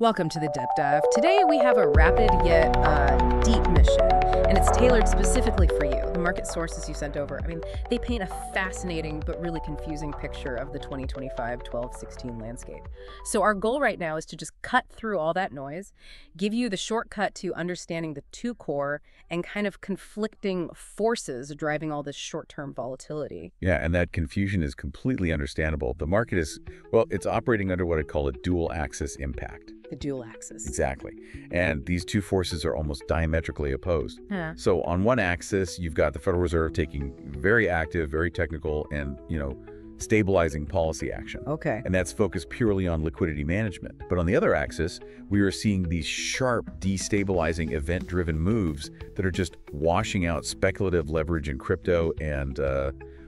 Welcome to the Deep Dive. Today we have a rapid yet deep mission, and it's tailored specifically for you. The market sources you sent over, they paint a fascinating but really confusing picture of the 2025 12-16 landscape. So our goal right now is to just cut through all that noise, give you the shortcut to understanding the two core and kind of conflicting forces driving all this short-term volatility. Yeah, and that confusion is completely understandable. The market is, well, it's operating under what I call a dual axis impact. The dual axis. Exactly. And these two forces are almost diametrically opposed. Huh. So on one axis, you've got the Federal Reserve taking very active, very technical, and, stabilizing policy action. Okay. And that's focused purely on liquidity management. But on the other axis, we are seeing these sharp, destabilizing, event-driven moves that are just washing out speculative leverage in crypto and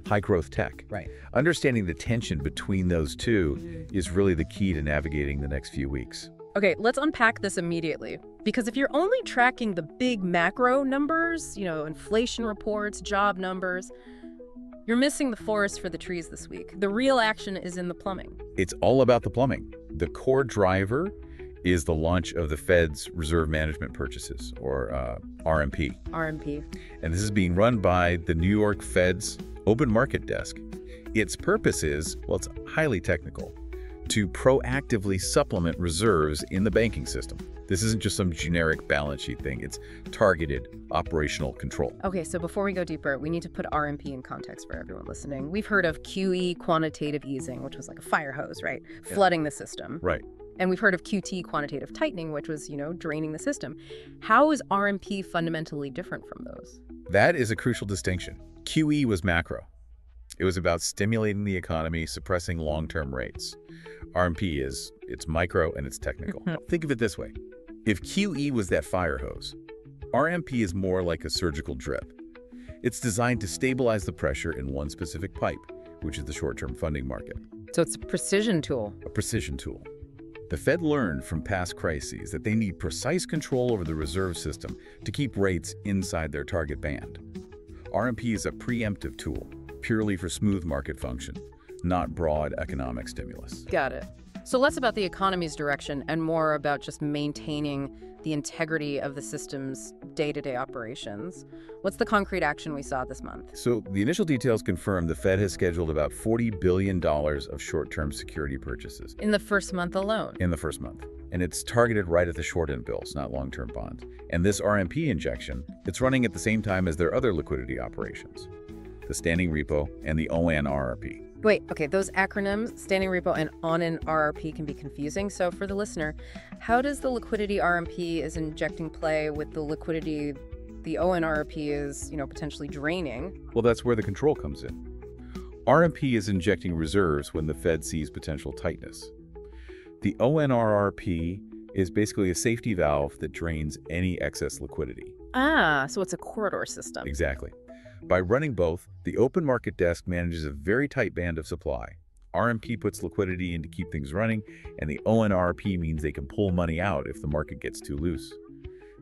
high-growth tech. Right. Understanding the tension between those two is really the key to navigating the next few weeks. Okay, let's unpack this immediately. Because if you're only tracking the big macro numbers, inflation reports, job numbers, you're missing the forest for the trees this week. The real action is in the plumbing. It's all about the plumbing. The core driver is the launch of the Fed's Reserve Management Purchases, or RMP. RMP. And this is being run by the New York Fed's open market desk. Its purpose is, well, it's highly technical, to proactively supplement reserves in the banking system. This isn't just some generic balance sheet thing. It's targeted operational control. Okay, so before we go deeper, we need to put RMP in context for everyone listening. We've heard of QE, quantitative easing, which was like a fire hose, right? Yeah. Flooding the system. Right. And we've heard of QT, quantitative tightening, which was, draining the system. How is RMP fundamentally different from those? That is a crucial distinction. QE was macro. It was about stimulating the economy, suppressing long-term rates. RMP it's micro and it's technical. Think of it this way. If QE was that fire hose, RMP is more like a surgical drip. It's designed to stabilize the pressure in one specific pipe, which is the short-term funding market. So it's a precision tool. A precision tool. The Fed learned from past crises that they need precise control over the reserve system to keep rates inside their target band. RMP is a preemptive tool, purely for smooth market function, not broad economic stimulus. Got it. So less about the economy's direction and more about just maintaining the integrity of the system's day-to-day operations. What's the concrete action we saw this month? So the initial details confirm the Fed has scheduled about $40 billion of short-term security purchases. In the first month alone? In the first month. And it's targeted right at the short-end bills, not long-term bonds. And this RMP injection, it's running at the same time as their other liquidity operations, the standing repo and the ONRRP. Wait, okay, those acronyms, standing repo and ONRRP, can be confusing. So for the listener, how does the liquidity RMP is injecting play with the liquidity the ONRRP is, potentially draining? Well, that's where the control comes in. RMP is injecting reserves when the Fed sees potential tightness. The ONRRP is basically a safety valve that drains any excess liquidity. Ah, so it's a corridor system. Exactly. By running both, the open market desk manages a very tight band of supply. RMP puts liquidity in to keep things running, and the ONRP means they can pull money out if the market gets too loose.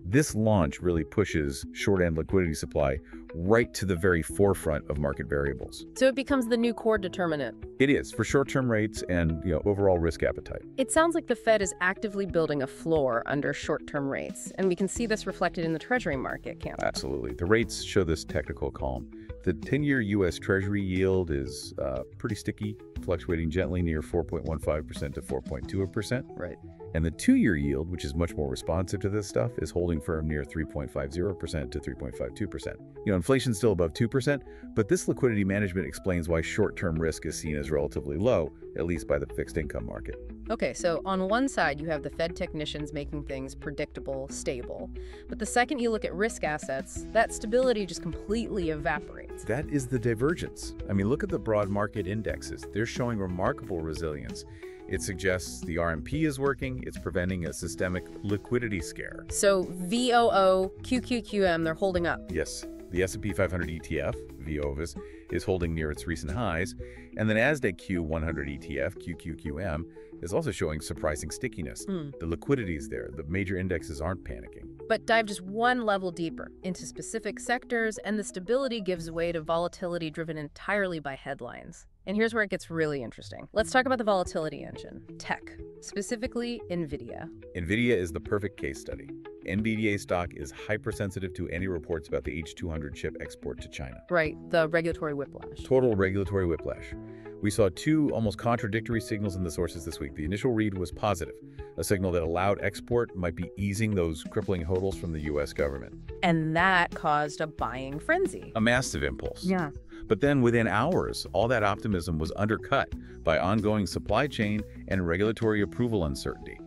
This launch really pushes short-end liquidity supply right to the very forefront of market variables. So it becomes the new core determinant. It is, for short-term rates and overall risk appetite. It sounds like the Fed is actively building a floor under short-term rates, and we can see this reflected in the Treasury market, can't we? Absolutely. The rates show this technical calm. The 10-year U.S. Treasury yield is pretty sticky, fluctuating gently near 4.15% to 4.2%. Right. And the 2-year yield, which is much more responsive to this stuff, is holding firm near 3.50% to 3.52%. Inflation's still above 2%, but this liquidity management explains why short-term risk is seen as relatively low, at least by the fixed income market. Okay, so on one side, you have the Fed technicians making things predictable, stable. But the second you look at risk assets, that stability just completely evaporates. That is the divergence. Look at the broad market indexes. They're showing remarkable resilience. It suggests the RMP is working, it's preventing a systemic liquidity scare. So VOO, QQQM, they're holding up. Yes, the S&P 500 ETF, VOVIS, is holding near its recent highs, and the NASDAQ Q100 ETF, QQQM, is also showing surprising stickiness. The liquidity is there, the major indexes aren't panicking. But dive just one level deeper into specific sectors, and the stability gives way to volatility driven entirely by headlines. And here's where it gets really interesting. Let's talk about the volatility engine, tech, specifically NVIDIA. NVIDIA is the perfect case study. NVIDIA stock is hypersensitive to any reports about the H200 chip export to China. Right, the regulatory whiplash. Total regulatory whiplash. We saw two almost contradictory signals in the sources this week. The initial read was positive, a signal that allowed export might be easing those crippling hurdles from the U.S. government. And that caused a buying frenzy. A massive impulse. Yeah. But then within hours, all that optimism was undercut by ongoing supply chain and regulatory approval uncertainty.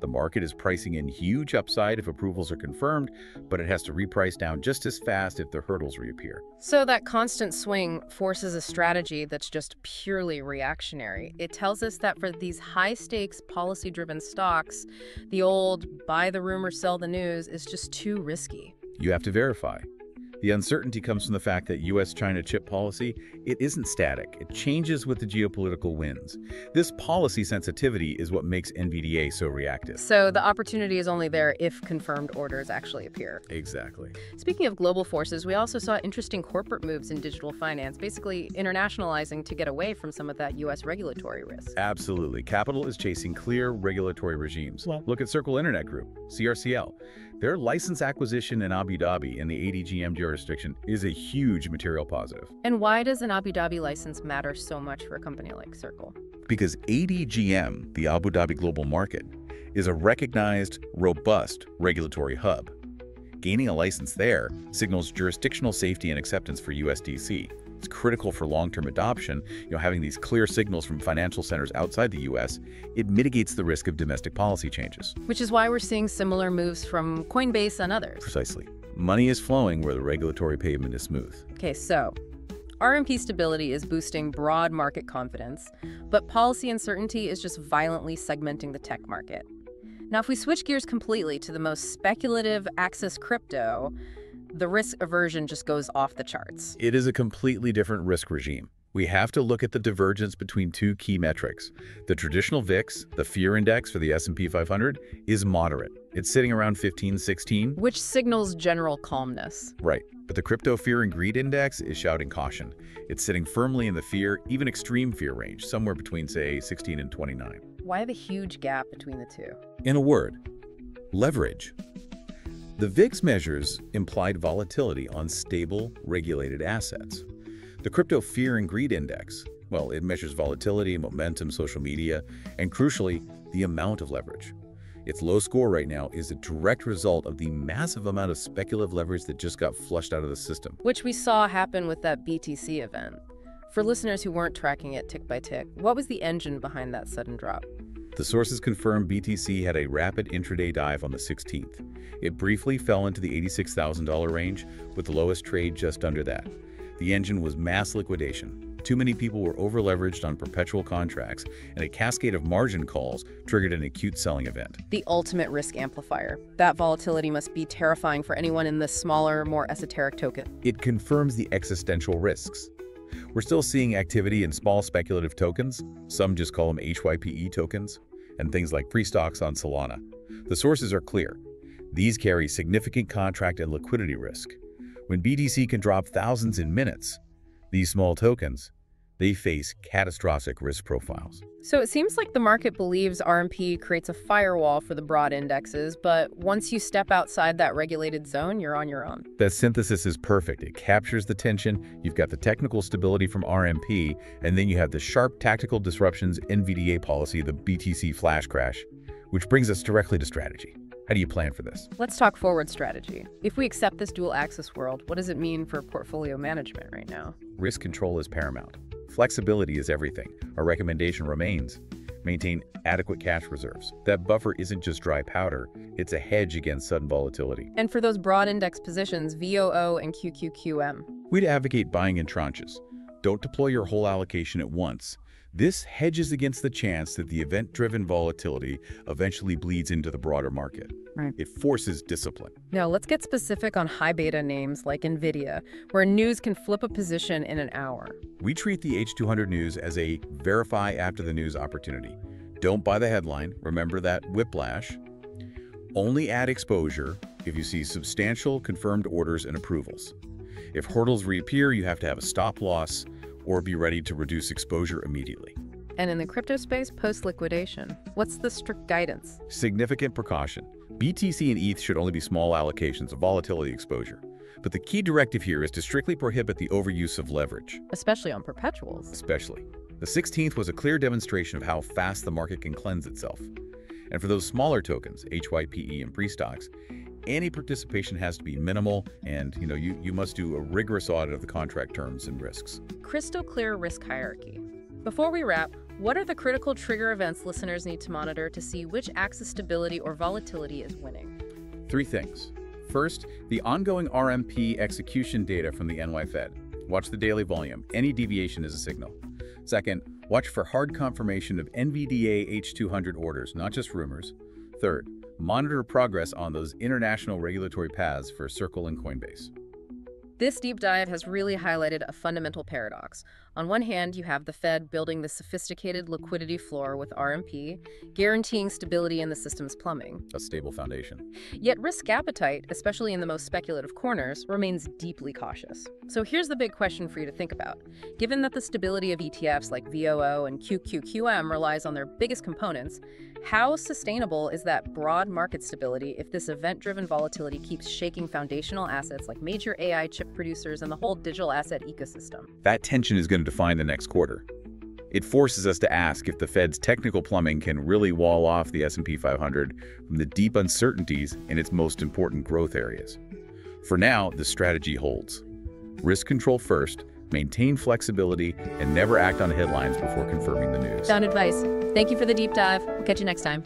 The market is pricing in huge upside if approvals are confirmed, but it has to reprice down just as fast if the hurdles reappear. So that constant swing forces a strategy that's just purely reactionary. It tells us that for these high-stakes, policy-driven stocks, the old buy the rumor, sell the news is just too risky. You have to verify. The uncertainty comes from the fact that U.S.-China chip policy, it isn't static. It changes with the geopolitical winds. This policy sensitivity is what makes NVDA so reactive. So the opportunity is only there if confirmed orders actually appear. Exactly. Speaking of global forces, we also saw interesting corporate moves in digital finance, basically internationalizing to get away from some of that U.S. regulatory risk. Absolutely. Capital is chasing clear regulatory regimes. Look at Circle Internet Group, CRCL. Their license acquisition in Abu Dhabi in the ADGM jurisdiction is a huge material positive. And why does an Abu Dhabi license matter so much for a company like Circle? Because ADGM, the Abu Dhabi global market, is a recognized, robust regulatory hub. Gaining a license there signals jurisdictional safety and acceptance for USDC. It's critical for long-term adoption. Having these clear signals from financial centers outside the U.S., it mitigates the risk of domestic policy changes. Which is why we're seeing similar moves from Coinbase and others. Precisely. Money is flowing where the regulatory pavement is smooth. Okay, so RMP stability is boosting broad market confidence, but policy uncertainty is just violently segmenting the tech market. Now, if we switch gears completely to the most speculative Axis crypto, the risk aversion just goes off the charts. It is a completely different risk regime. We have to look at the divergence between two key metrics. The traditional VIX, the fear index for the S&P 500, is moderate. It's sitting around 15, 16. Which signals general calmness. Right. But the crypto fear and greed index is shouting caution. It's sitting firmly in the fear, even extreme fear range, somewhere between, say, 16 and 29. Why the huge gap between the two? In a word, leverage. The VIX measures implied volatility on stable, regulated assets. The crypto fear and greed index, well, it measures volatility, momentum, social media, and crucially, the amount of leverage. Its low score right now is a direct result of the massive amount of speculative leverage that just got flushed out of the system. Which we saw happen with that BTC event. For listeners who weren't tracking it tick by tick, what was the engine behind that sudden drop? The sources confirm BTC had a rapid intraday dive on the 16th. It briefly fell into the $86,000 range, with the lowest trade just under that. The engine was mass liquidation. Too many people were over-leveraged on perpetual contracts, and a cascade of margin calls triggered an acute selling event. The ultimate risk amplifier. That volatility must be terrifying for anyone in the smaller, more esoteric token. It confirms the existential risks. We're still seeing activity in small speculative tokens, some just call them HYPE tokens, and things like pre-stocks on Solana. The sources are clear. These carry significant contract and liquidity risk. When BTC can drop thousands in minutes, these small tokens, they face catastrophic risk profiles. So it seems like the market believes RMP creates a firewall for the broad indexes, but once you step outside that regulated zone, you're on your own. That synthesis is perfect. It captures the tension, you've got the technical stability from RMP, and then you have the sharp tactical disruptions NVDA policy, the BTC flash crash, which brings us directly to strategy. How do you plan for this? Let's talk forward strategy. If we accept this dual-axis world, what does it mean for portfolio management right now? Risk control is paramount. Flexibility is everything. Our recommendation remains: maintain adequate cash reserves. That buffer isn't just dry powder, it's a hedge against sudden volatility. And for those broad index positions, VOO and QQQM? We'd advocate buying in tranches. Don't deploy your whole allocation at once. This hedges against the chance that the event-driven volatility eventually bleeds into the broader market. Right. It forces discipline. Now, let's get specific on high beta names like NVIDIA, where news can flip a position in an hour. We treat the H200 news as a verify after the news opportunity. Don't buy the headline. Remember that whiplash. Only add exposure if you see substantial confirmed orders and approvals. If hurdles reappear, you have to have a stop loss or be ready to reduce exposure immediately. And in the crypto space, post-liquidation, what's the strict guidance? Significant precaution. BTC and ETH should only be small allocations of volatility exposure. But the key directive here is to strictly prohibit the overuse of leverage. Especially on perpetuals. Especially. The 16th was a clear demonstration of how fast the market can cleanse itself. And for those smaller tokens, HYPE and pre-stocks, any participation has to be minimal, and you must do a rigorous audit of the contract terms and risks. Crystal clear risk hierarchy. Before we wrap, what are the critical trigger events listeners need to monitor to see which axis stability or volatility is winning? 3 things. First, the ongoing RMP execution data from the NY Fed. Watch the daily volume. Any deviation is a signal. Second, watch for hard confirmation of NVDA H200 orders, not just rumors. Third, monitor progress on those international regulatory paths for Circle and Coinbase. This deep dive has really highlighted a fundamental paradox. On one hand, you have the Fed building the sophisticated liquidity floor with RMP, guaranteeing stability in the system's plumbing. A stable foundation. Yet risk appetite, especially in the most speculative corners, remains deeply cautious. So here's the big question for you to think about. Given that the stability of ETFs like VOO and QQQM relies on their biggest components, how sustainable is that broad market stability if this event-driven volatility keeps shaking foundational assets like major AI chip producers and the whole digital asset ecosystem? That tension is going to define the next quarter. It forces us to ask if the Fed's technical plumbing can really wall off the S&P 500 from the deep uncertainties in its most important growth areas. For now, the strategy holds. Risk control first, maintain flexibility, and never act on headlines before confirming the news. Sound advice. Thank you for the deep dive. We'll catch you next time.